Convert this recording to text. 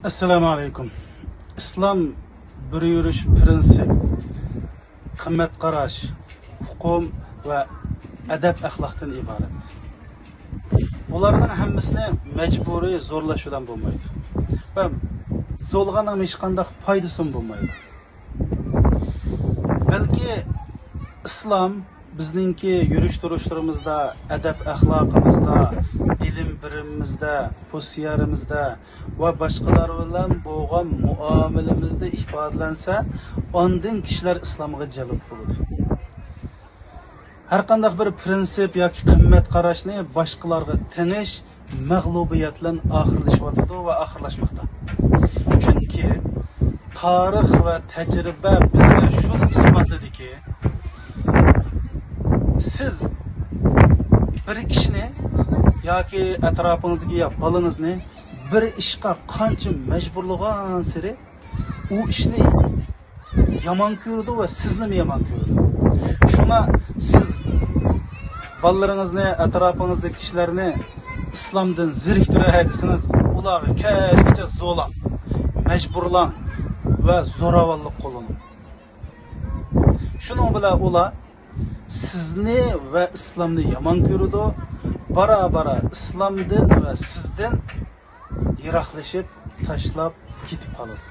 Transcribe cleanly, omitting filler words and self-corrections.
Assalomu alaykum. Islom bir yurish prinsip, qimmat qarash, hukm va adab axloqdan iborat. Bularning hammasini majburiy zo'rlash bilan bo'lmaydi. Va zo'rg'aning hech qanday foydasi bo'lmaydi. Balki islom bizningki yurish turishlarimizda, adab axloqimizda, ilim birimimizda, posiyarimizda va boshqalar bilan bo'lgan muomalamizda ifodalansa, ondan kishilar islomga jalb bo'ladi. Har qanday bir prinsip yoki qimmat qarashni boshqalarga tanish mag'lubiyat bilan oxirlashyotdi va oxirlashmoqda. Chunki tarix va tajriba bizga shuni isbotladiki, siz bir kishini yoki atrofinizdagi bolangizni bir ishga qancha majburlagan sari u ishni yomon ko'rdi va sizni yomon ko'rdi. Shuna siz bolalaringizni, atrofingizdagi kishilarni islomdan zeriktiray desiniz, ularga kashgacha zo'rlang, majburlang va zo'ravonlik qo'llaning. Shuning bilan ular sizni va islomni yomon ko'rdi, bara islomdan va sizdan yiroqlashib, tashlab ketib qoladi.